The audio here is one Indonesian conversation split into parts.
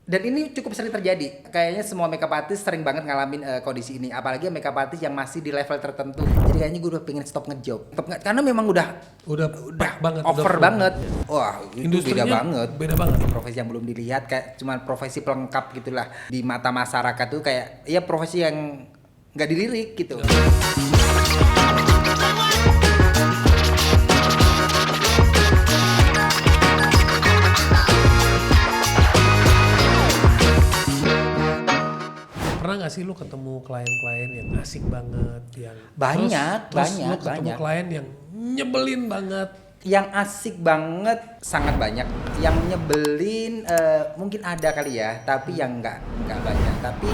Dan ini cukup sering terjadi. Kayaknya semua makeup artist sering banget ngalamin kondisi ini. Apalagi makeup artist yang masih di level tertentu. Jadi kayaknya gue udah pengen stop ngejob. Karena memang udah pack banget, over udah banget. Wah, itu beda banget. Beda banget. Profesi yang belum dilihat kayak cuma profesi pelengkap gitulah di mata masyarakat tuh kayak ya profesi yang nggak dilirik gitu. Pernah nggak sih lu ketemu klien-klien yang asik banget, yang terus lu ketemu klien yang nyebelin banget? Yang asik banget sangat banyak, yang nyebelin mungkin ada kali ya, tapi yang nggak banyak. Tapi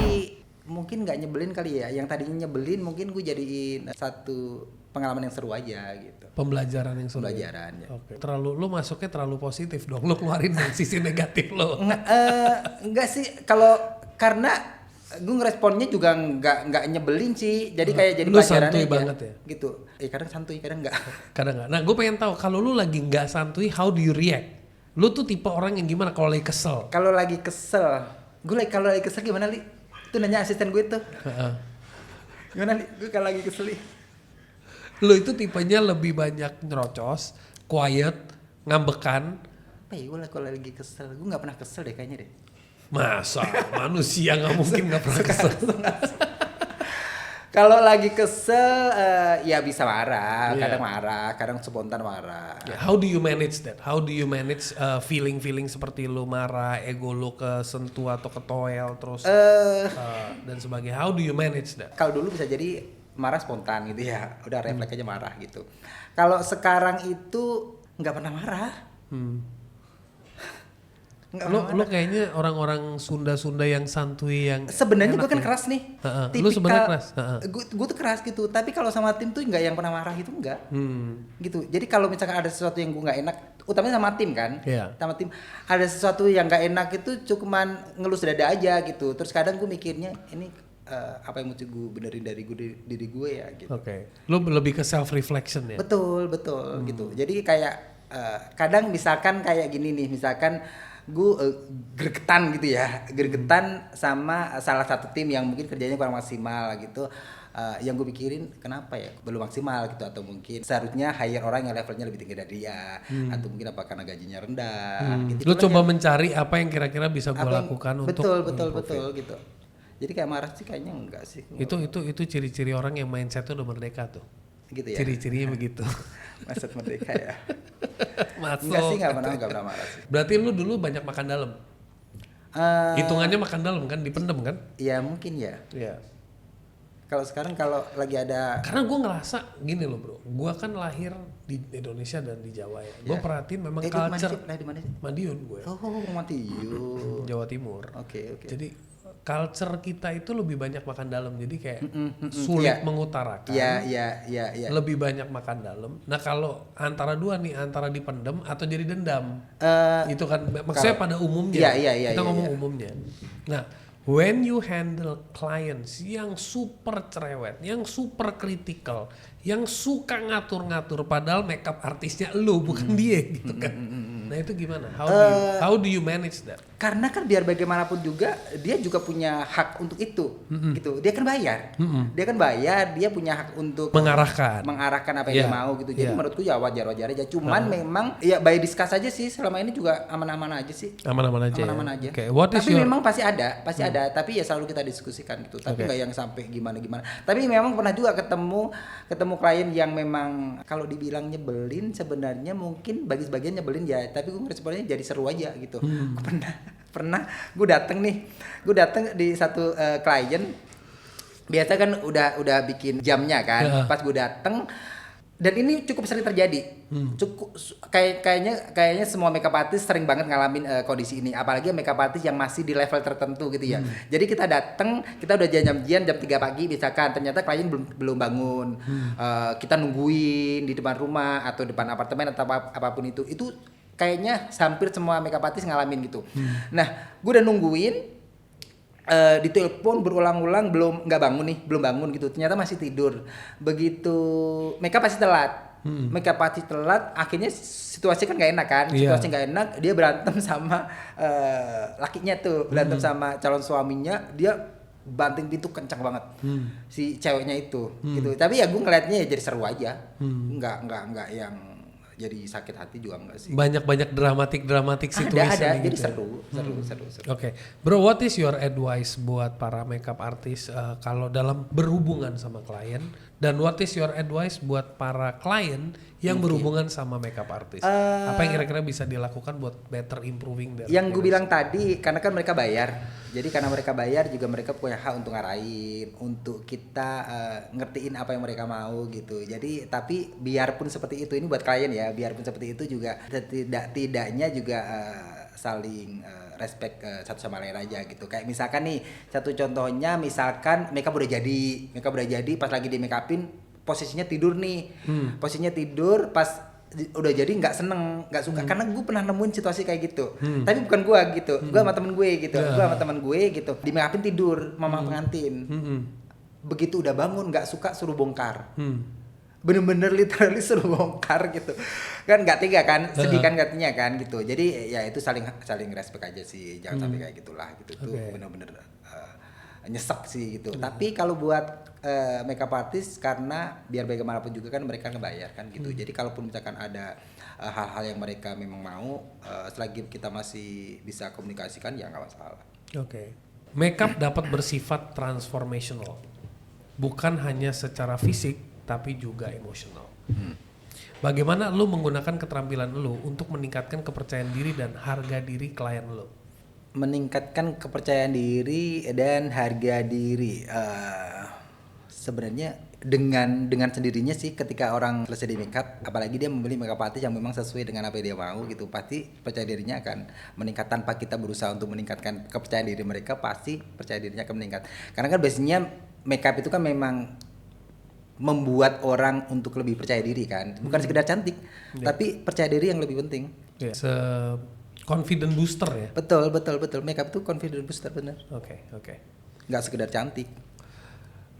mungkin nggak nyebelin kali ya, yang tadinya nyebelin mungkin gue jadiin satu pengalaman yang seru aja gitu. Pembelajaran yang seru. Pembelajaran ya. Oke. Lu masuknya terlalu positif dong, lu keluarin dari sisi negatif lo. Enggak sih, kalau karena gue ngeresponnya juga nggak nyebelin sih, jadi kayak jadi pelajaran aja banget ya gitu. Kadang santuy, kadang nggak. Kadang nggak. Nah, gue pengen tahu kalau lu lagi nggak santuy, how do you react? Lu tuh tipe orang yang gimana kalau lagi kesel? Kalau lagi kesel, kalau lagi kesel gimana Li? Itu nanya asisten gue tuh. Gimana Li? Gue kalau lagi kesel Li. Lu itu tipenya lebih banyak nyerocos, quiet, ngambekan. Apa ya, gue kalau lagi kesel, gue nggak pernah kesel deh kayaknya deh. Masa manusia nggak mungkin nggak pernah kesel. Kalau lagi kesel ya bisa marah, kadang spontan marah. Yeah, how do you manage that? How do you manage feeling seperti lu marah, ego lu kesentuh atau ketoel terus dan sebagainya? How do you manage that? Kalau dulu bisa jadi marah spontan gitu ya, udah refleks aja marah gitu. Kalau sekarang itu nggak pernah marah. Lu kayaknya orang-orang Sunda yang santuy yang sebenarnya gue kan keras nih. Lu sebenarnya keras. Gue tuh keras gitu, tapi kalau sama tim tuh nggak yang pernah marah gitu, enggak. Gitu. Jadi kalau misalkan ada sesuatu yang gue nggak enak, utamanya sama tim kan, sama tim ada sesuatu yang nggak enak itu cuman ngelus dada aja gitu. Terus kadang gue mikirnya ini apa yang mesti gue benerin dari diri gue ya gitu. Oke. Lu lebih ke self reflection ya. Betul gitu. Jadi kayak kadang misalkan kayak gini nih, misalkan gue gregetan gitu ya, gregetan sama salah satu tim yang mungkin kerjanya kurang maksimal gitu, yang gue pikirin kenapa ya belum maksimal gitu, atau mungkin seharusnya hire orang yang levelnya lebih tinggi dari dia, atau mungkin apa karena gajinya rendah gitu. Lu coba mencari apa yang kira-kira bisa gue lakukan untuk betul gitu. Jadi kayak marah sih kayaknya enggak sih. Itu ciri-ciri orang yang mindsetnya udah merdeka tuh. Gitu ya. Ciri-cirinya begitu. Mindset merdeka ya. Enggak sih, nggak pernah marah sih. Berarti lu dulu banyak makan dalam. Hitungannya makan dalam kan, dipendem kan? Iya mungkin ya. Iya. Kalau sekarang kalau lagi ada. Karena gue ngerasa gini loh bro, gue kan lahir di Indonesia dan di Jawa ya. Gue perhatiin memang culture. Di mana sih? Madiun gue. Oh Madiun. Jawa Timur. Oke. Jadi culture kita itu lebih banyak makan dalam, jadi kayak sulit mengutarakan. Iya. Lebih banyak makan dalam. Nah kalau antara dua nih, antara dipendem atau jadi dendam, itu kan maksudnya pada umumnya. Kita ngomong umumnya. Nah, when you handle clients yang super cerewet, yang super critical, yang suka ngatur-ngatur, padahal makeup artisnya lu bukan dia gitu kan. Nah itu gimana? How do you manage that? Karena kan biar bagaimanapun juga dia juga punya hak untuk itu, gitu. Dia kan bayar, dia punya hak untuk mengarahkan apa yang dia mau gitu. Jadi menurutku ya wajar aja. Cuman memang ya by discuss aja sih, selama ini juga aman-aman aja sih. Aman-aman aja. Okay. Tapi memang pasti ada. Tapi ya selalu kita diskusikan gitu. Tapi nggak yang sampai gimana. Tapi memang pernah juga ketemu klien yang memang kalau dibilang nyebelin sebenarnya mungkin bagi sebagian nyebelin ya, tapi gue responnya jadi seru aja gitu. Pernah gue dateng di satu klien, biasa kan udah bikin jamnya kan, pas gue dateng. Dan ini cukup sering terjadi. Kayaknya semua makeup artist sering banget ngalamin kondisi ini, apalagi makeup artist yang masih di level tertentu gitu ya. Jadi kita datang, kita udah janjian jam 3 pagi misalkan, ternyata klien belum bangun. Kita nungguin di depan rumah atau depan apartemen atau apapun itu. Itu kayaknya hampir semua makeup artist ngalamin gitu. Nah, gue udah nungguin, ditelepon berulang-ulang belum bangun gitu, ternyata masih tidur. Begitu makeup pasti telat, make up artist telat, akhirnya situasi kan gak enak kan, situasi gak enak, dia berantem sama lakinya tuh, berantem sama calon suaminya, dia banting pintu kencang banget si ceweknya itu gitu. Tapi ya gue ngeliatnya ya jadi seru aja, nggak yang jadi sakit hati juga enggak sih. Banyak dramatik situation. Ada, jadi seru. Oke. Bro, what is your advice buat para makeup artist kalau dalam berhubungan sama klien, dan what is your advice buat para klien yang berhubungan sama makeup artist? Apa yang kira-kira bisa dilakukan buat better improving their yang gue bilang tadi, karena kan mereka bayar. Jadi karena mereka bayar juga mereka punya hak untuk ngarahin, untuk kita ngertiin apa yang mereka mau gitu. Jadi tapi biarpun seperti itu, ini buat klien ya, biarpun seperti itu juga tidaknya juga saling respect satu sama lain aja gitu. Kayak misalkan nih, satu contohnya misalkan makeup udah jadi, pas lagi di make upin posisinya tidur nih. Posisinya tidur pas udah jadi nggak seneng, nggak suka, karena gue pernah nemuin situasi kayak gitu. Tapi bukan gue gitu, gue sama temen gue gitu, di make upin tidur mama pengantin. Begitu udah bangun nggak suka, suruh bongkar. Bener-bener literally suruh bongkar gitu kan, nggak tega kan, sedih kan katanya kan gitu. Jadi ya itu saling respect aja sih, jangan sampai kayak gitulah gitu. Tuh bener-bener nyesek sih gitu. Tapi kalau buat makeup artist, karena biar bagaimanapun juga kan mereka ngebayar kan gitu. Jadi kalaupun misalkan ada hal-hal yang mereka memang mau, selagi kita masih bisa komunikasikan ya nggak masalah. Makeup dapat bersifat transformational, bukan hanya secara fisik tapi juga emosional. Bagaimana lu menggunakan keterampilan lu untuk meningkatkan kepercayaan diri dan harga diri klien lu? Meningkatkan kepercayaan diri dan harga diri, sebenarnya dengan sendirinya sih, ketika orang selesai di makeup, apalagi dia membeli makeup artist yang memang sesuai dengan apa yang dia mau gitu, pasti percaya dirinya akan meningkat. Tanpa kita berusaha untuk meningkatkan kepercayaan diri mereka, pasti percaya dirinya akan meningkat. Karena kan biasanya makeup itu kan memang membuat orang untuk lebih percaya diri kan, bukan sekedar cantik, tapi percaya diri yang lebih penting. Confident booster ya. Betul. Makeup itu confident booster, bener. Oke. Nggak sekedar cantik.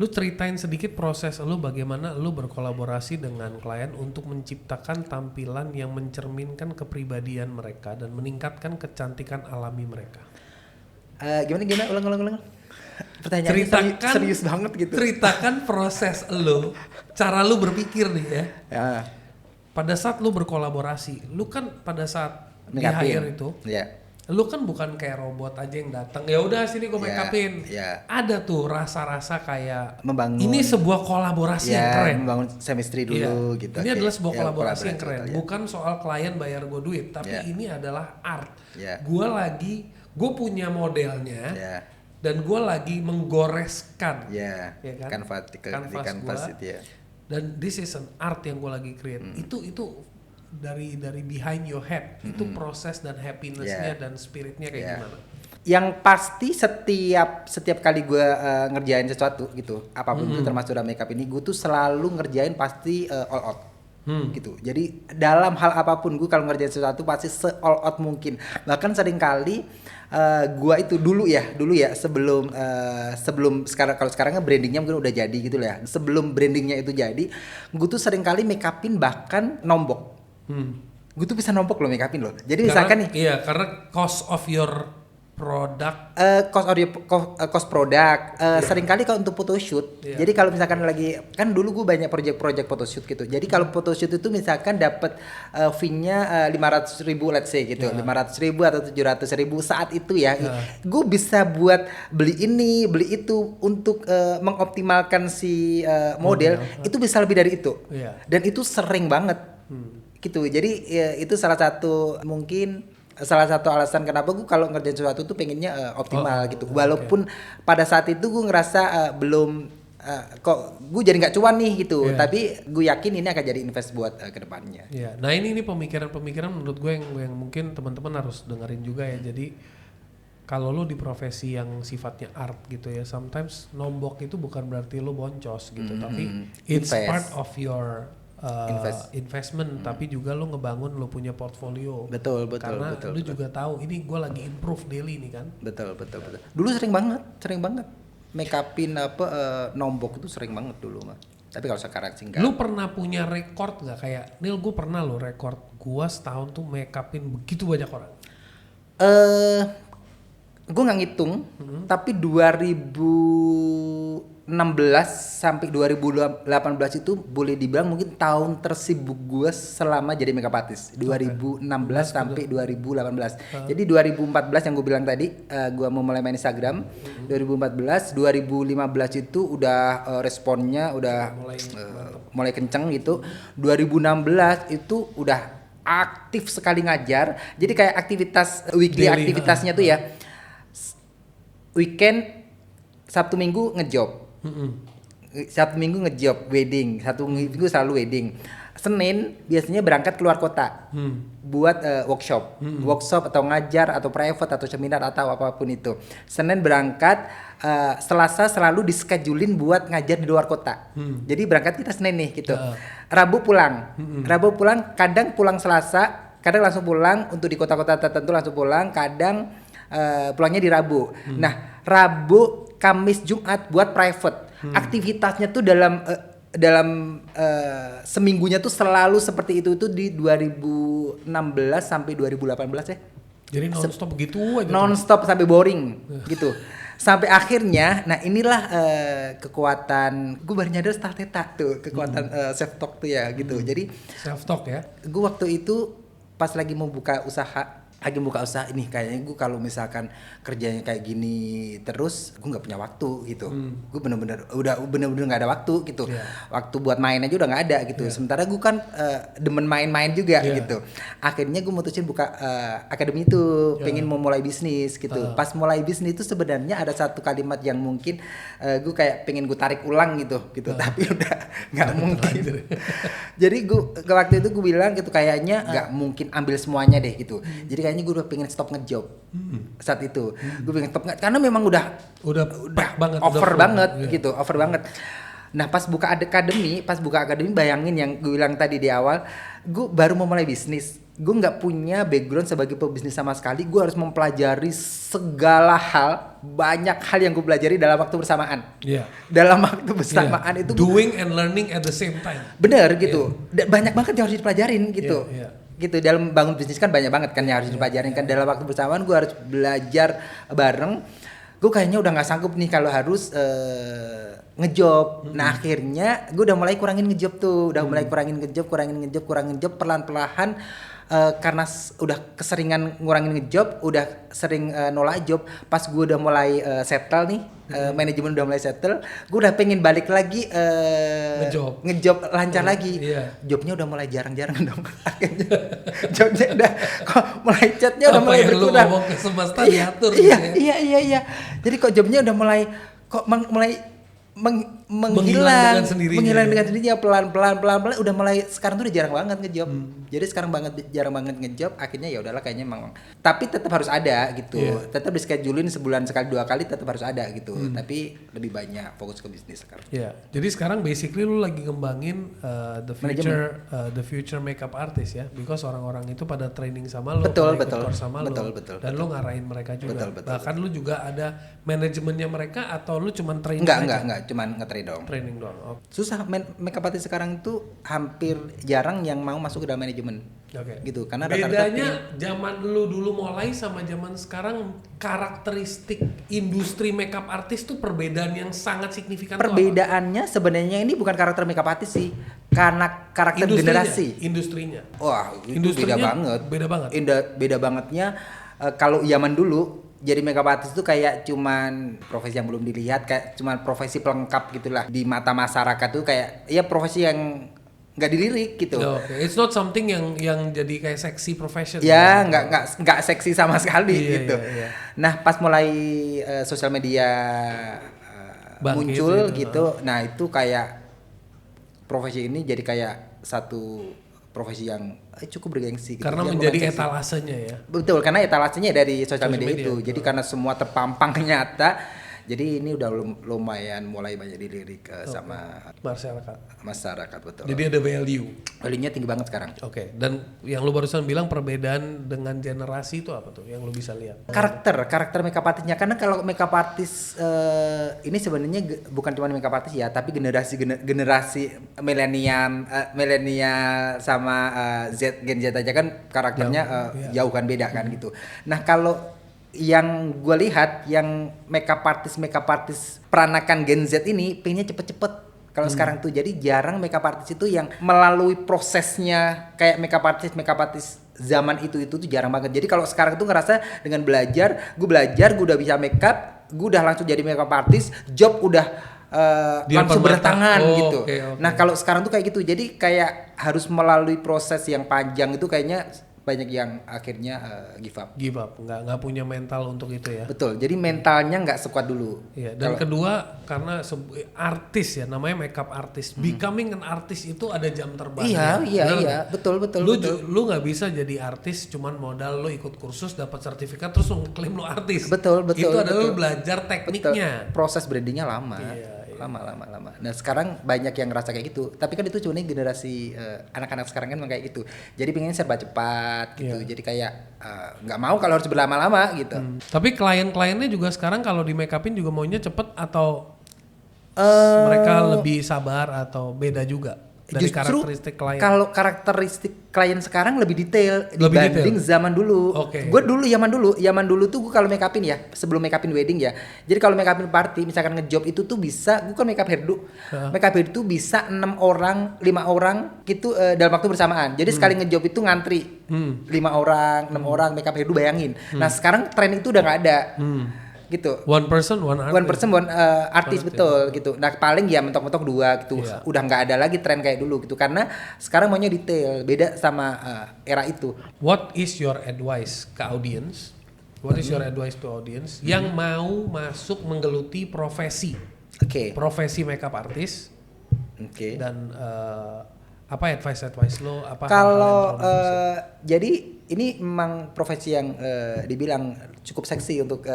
Lu ceritain sedikit proses lu, bagaimana lu berkolaborasi dengan klien untuk menciptakan tampilan yang mencerminkan kepribadian mereka dan meningkatkan kecantikan alami mereka. Gimana? Ulang. Pertanyaannya serius banget gitu. Ceritakan proses lu, cara lu berpikir nih ya. Pada saat lu berkolaborasi, lu kan pada saat di hire itu, lu kan bukan kayak robot aja yang datang, ya udah sini gue make upin. Ada tuh rasa-rasa kayak membangun, ini sebuah kolaborasi yang keren. Membangun chemistry dulu gitu. Ini adalah sebuah kolaborasi yang keren. Bukan soal klien bayar gue duit, tapi ini adalah art. Gue punya modelnya. Dan gue lagi menggoreskan kan? kanvas itu ya. Dan this is an art yang gue lagi create. Itu dari behind your head, itu proses dan happinessnya dan spiritnya kayak gimana? Yang pasti setiap kali gue ngerjain sesuatu gitu, apapun itu termasuk dalam makeup ini, gue tuh selalu ngerjain pasti all out. Gitu. Jadi dalam hal apapun gue kalau ngerjain sesuatu pasti all out mungkin. Bahkan sering kali gua itu dulu ya sebelum sekarang, kalau sekarang kan brandingnya mungkin udah jadi gitu lah ya. Sebelum brandingnya itu jadi, gua tuh sering kali make upin bahkan nombok. Gua tuh bisa nombok loh make upin loh. Jadi misalkan nih. Iya, karena cost of your product. Cost produk. Sering kali kalau untuk photoshoot. Jadi kalau misalkan lagi, kan dulu gue banyak project photoshoot gitu. Jadi kalau photoshoot itu misalkan dapat fee-nya 500.000 let's say gitu. 500.000 atau 700.000 saat itu ya. Gue bisa buat beli ini, beli itu untuk mengoptimalkan si model. Itu bisa lebih dari itu. Dan itu sering banget. Gitu. Jadi itu salah satu alasan kenapa gue kalau ngerjain sesuatu tuh pengennya optimal gitu. Walaupun pada saat itu gue ngerasa belum kok gue jadi nggak cuan nih gitu. Tapi gue yakin ini akan jadi invest buat kedepannya. Nah ini pemikiran menurut gue yang mungkin teman-teman harus dengerin juga ya. Jadi kalau lo di profesi yang sifatnya art gitu ya, sometimes nombok itu bukan berarti lo boncos gitu, tapi it's part of your investment, tapi juga lo ngebangun lo punya portfolio. Betul. Karena lo juga tahu ini gue lagi improve daily nih kan. Betul. Dulu sering banget make upin nombok itu sering banget dulu mah. Tapi kalau sekarang sih enggak. Lu pernah punya record nggak kayak Nil? Gue pernah lo record gue setahun tuh make upin begitu banyak orang. Gue nggak ngitung, tapi 2016 sampai 2018 itu boleh dibilang mungkin tahun tersibuk gue selama jadi makeup artist. 2016 sampai 2018. Jadi 2014 yang gue bilang tadi, gue mau mulai main Instagram. 2014, 2015 itu udah responnya udah mulai kenceng gitu. 2016 itu udah aktif sekali ngajar. Jadi kayak aktivitas weekly daily, aktivitasnya tuh ya. Weekend Sabtu Minggu ngejob. Sabtu Minggu ngejob wedding. Sabtu Minggu selalu wedding. Senin biasanya berangkat keluar kota buat workshop atau ngajar atau private atau seminar atau apapun itu. Senin berangkat, Selasa selalu dischedulin buat ngajar di luar kota. Jadi berangkat kita Senin nih gitu. Rabu pulang. Rabu pulang, kadang pulang Selasa, kadang langsung pulang untuk di kota-kota tertentu langsung pulang, kadang pulangnya di Rabu. Nah, Rabu, Kamis, Jumat buat private. Aktivitasnya tuh dalam seminggunya tuh selalu seperti itu di 2016 sampai 2018 ya. Jadi non-stop begitu aja. Non-stop sampai boring gitu. Sampai akhirnya, nah inilah kekuatan, gue baru nyadar Starteta tuh, kekuatan self talk tuh ya gitu. Jadi self talk ya. Gue waktu itu pas lagi mau buka usaha ini kayaknya gue kalau misalkan kerjanya kayak gini terus gue nggak punya waktu gitu. Gue bener-bener nggak ada waktu gitu. Waktu buat main aja udah nggak ada gitu. Sementara gue kan demen main-main juga gitu. Akhirnya gue mutusin buka akademi itu, pengen mau mulai bisnis gitu. Pas mulai bisnis itu sebenarnya ada satu kalimat yang mungkin gue kayak pengen gue tarik ulang gitu. Tapi udah nggak mungkin. Jadi gue waktu itu gue bilang gitu kayaknya nggak mungkin ambil semuanya deh gitu. Jadi kayaknya gue udah pengen stop ngejob saat itu. Gue pengen stop karena memang udah banget, over banget gitu, over banget. Nah pas buka akademi bayangin yang gue bilang tadi di awal, gue baru mau mulai bisnis. Gue nggak punya background sebagai pebisnis sama sekali. Gue harus mempelajari segala hal, banyak hal yang gue pelajari dalam waktu bersamaan. Dalam waktu bersamaan itu doing and learning at the same time. Bener gitu. Banyak banget yang harus dipelajarin gitu. Gitu dalam bangun bisnis kan banyak banget kan yang harus dipelajarin kan. Dalam waktu bersamaan gue harus belajar bareng. Gue kayaknya udah nggak sanggup nih kalau harus ngejob. Nah akhirnya gue udah mulai kurangin ngejob tuh, kurangin ngejob pelan-pelan. Karena udah keseringan ngurangin ngejob, udah sering nolak job. Pas gue udah mulai settle nih, manajemen udah mulai settle, gue udah pengen balik lagi ngejob lancar lagi. Jobnya udah mulai jarang-jarang dong. Jobnya udah kok mulai chatnya udah mulai berkurang. Lu ngomong ke semesta diatur. Iya. Jadi kok jobnya udah mulai menghilang dengan sendirinya pelan-pelan udah mulai sekarang tuh udah jarang banget ngejob. Jadi sekarang jarang banget ngejob, akhirnya ya udahlah kayaknya emang tapi tetap harus ada gitu. Tetap di-schedulein sebulan sekali 2 kali tetap harus ada gitu. Tapi lebih banyak fokus ke bisnis sekarang. Jadi sekarang basically lu lagi ngembangin the future makeup artist ya, because orang-orang itu pada training sama lu, betul. Dan lu ngarahin mereka juga. Betul. Bahkan lu juga ada manajemennya mereka atau lu cuman training Enggak, cuman training doang. Susah makeup artist sekarang tuh hampir jarang yang mau masuk ke dalam manajemen. Gitu karena bedanya zaman lu dulu mulai sama zaman sekarang, karakteristik industri makeup artist tuh perbedaan yang sangat signifikan. Perbedaannya sebenarnya ini bukan karakter makeup artist sih, karena karakter generasi. Industrinya. Wah, itu beda banget. Beda bangetnya kalau zaman dulu jadi makeup artist itu kayak cuman profesi yang belum dilihat, kayak cuman profesi pelengkap gitulah di mata masyarakat tuh, kayak ya profesi yang nggak dilirik gitu. It's not something yang jadi kayak seksi profession. Ya nggak seksi sama sekali gitu. Nah pas mulai sosial media muncul gitu, nah itu kayak profesi ini jadi kayak satu profesi yang cukup bergengsi gitu. Karena menjadi etalasenya ya. Betul, karena etalasenya dari sosial media itu. Jadi karena semua terpampang nyata, Jadi ini udah lumayan mulai banyak dilirik sama masyarakat betul. Jadi ada value-nya tinggi banget sekarang. Oke. Dan yang lu barusan bilang perbedaan dengan generasi itu apa tuh yang lu bisa lihat? Karakter makeup artistnya, karena kalau makeup artist ini sebenarnya bukan cuma makeup artist ya, tapi generasi milenial sama Gen Z aja kan karakternya jauh kan, beda kan gitu. Nah kalau yang gue lihat yang makeup artist peranakan Gen Z ini pengennya cepet-cepet kalau sekarang tuh. Jadi jarang makeup artist itu yang melalui prosesnya kayak makeup artist zaman itu tuh jarang banget. Jadi kalau sekarang tuh ngerasa dengan belajar gue udah bisa makeup, gue udah langsung jadi makeup artist, job udah langsung bertangan gitu. Okay. Nah kalau sekarang tuh kayak gitu, jadi kayak harus melalui proses yang panjang itu, kayaknya banyak yang akhirnya give up, nggak punya mental untuk itu ya. Betul, jadi mentalnya nggak sekuat dulu. Iya. Dan kedua karena artis ya, namanya makeup artist, becoming an artist itu ada jam terbangnya. Iya, betul. Lu nggak bisa jadi artis cuman modal lu ikut kursus dapat sertifikat terus lu klaim lu artis. Betul. Itu adalah lu belajar tekniknya. Proses brandingnya lama. Lama. Nah sekarang banyak yang ngerasa kayak gitu, tapi kan itu cuma generasi anak-anak sekarang kan kayak gitu. Jadi pengennya serba cepat gitu. Jadi kayak nggak mau kalau harus berlama-lama gitu. Tapi klien-kliennya juga sekarang kalau di make upin juga maunya cepet atau mereka lebih sabar atau beda juga dari karakteristik klien? Kalau karakteristik klien sekarang lebih detail dibanding zaman dulu. Gue zaman dulu tuh gue kalau make upin ya, sebelum make upin wedding ya. Jadi kalau make upin party misalkan ngejob itu tuh bisa, gue kan make up hairdo. Make up hairdo tuh bisa 6 orang, 5 orang gitu dalam waktu bersamaan. Jadi sekali ngejob itu ngantri 5 orang, 6 orang make up hairdo, bayangin. Nah sekarang tren itu udah nggak ada. Gitu. One person one artist betul gitu. Nah paling ya mentok-mentok 2 gitu. Udah nggak ada lagi tren kayak dulu gitu, karena sekarang maunya detail, beda sama era itu. What is your advice ke audience? What is your advice to audience yang mau masuk menggeluti profesi? Profesi makeup artist. Dan apa advice lo? Kalau jadi ini memang profesi yang dibilang cukup seksi untuk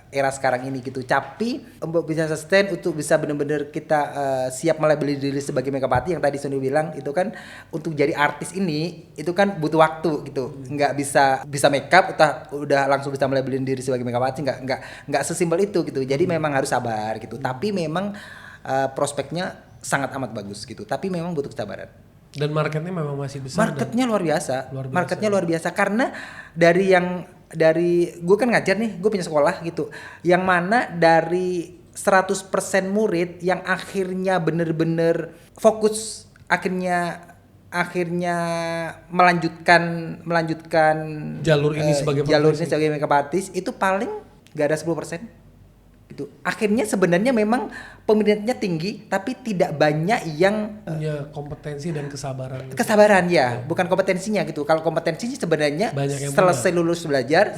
era sekarang ini gitu. Tapi untuk bisa sustain, untuk bisa benar-benar kita siap melabeli diri sebagai makeup artist yang tadi Sony bilang itu kan, untuk jadi artis ini itu kan butuh waktu gitu. Nggak bisa makeup udah langsung bisa melabeli diri sebagai makeup artist, nggak sesimpel itu gitu. Jadi memang harus sabar gitu. Tapi memang prospeknya sangat amat bagus gitu. Tapi memang butuh kesabaran. Dan marketnya memang masih besar. Marketnya luar biasa. Marketnya luar biasa karena dari gue kan ngajar nih, gue punya sekolah gitu, yang mana dari 100% murid yang akhirnya bener-bener fokus, akhirnya melanjutkan jalur ini sebagai makeup artist, itu paling gak ada 10%. Gitu. Akhirnya sebenarnya memang peminatnya tinggi, tapi tidak banyak yang punya kompetensi dan kesabaran. Ya, bukan kompetensinya gitu. Kalau kompetensinya sebenarnya selesai lulus belajar,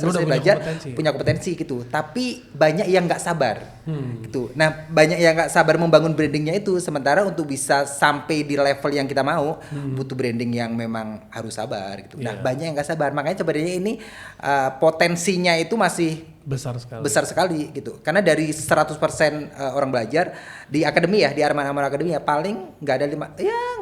punya kompetensi gitu. Tapi banyak yang nggak sabar, gitu. Nah, banyak yang nggak sabar membangun brandingnya itu. Sementara untuk bisa sampai di level yang kita mau, butuh branding yang memang harus sabar, gitu. Nah, banyak yang nggak sabar. Makanya sebenarnya ini potensinya itu masih besar sekali gitu. Karena dari 100% orang belajar di akademi ya, di Arman Akademi ya, paling nggak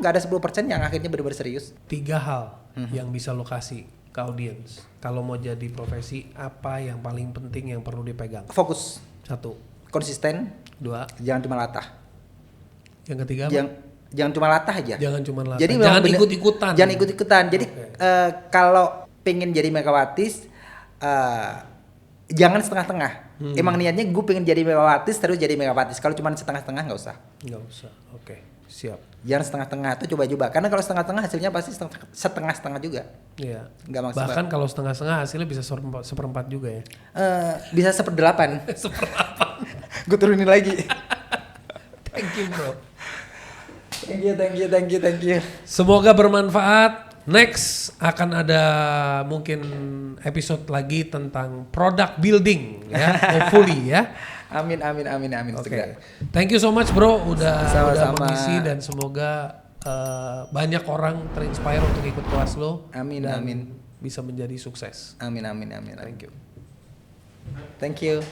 ada 10% yang akhirnya benar-benar serius. 3 hal yang bisa lo kasih ke audience kalau mau jadi profesi, apa yang paling penting yang perlu dipegang? Fokus. 1. Konsisten. 2. Jangan cuma latah. Yang ketiga apa? Jangan cuma latah aja. Jadi jangan ikut-ikutan. Jadi kalau pengen jadi makeup artist, jangan setengah-tengah. Emang niatnya gue pengen jadi makeup artist terus jadi makeup artist. Kalau cuma setengah-setengah nggak usah. Oke. Siap. Jangan setengah-tengah tuh, coba-coba. Karena kalau setengah-tengah hasilnya pasti setengah-setengah juga. Iya. Nggak maksimal. Bahkan kalau setengah-setengah hasilnya bisa seperempat juga ya. Bisa 1/8. 1/8. Gue turunin lagi. Thank you bro. Thank you. Semoga bermanfaat. Next akan ada mungkin episode lagi tentang product building ya, hopefully ya. Amin. Okay. Thank you so much bro, udah mengisi, dan semoga banyak orang terinspire untuk ikut kelas lo. Amin. Bisa menjadi sukses. Amin. Thank you.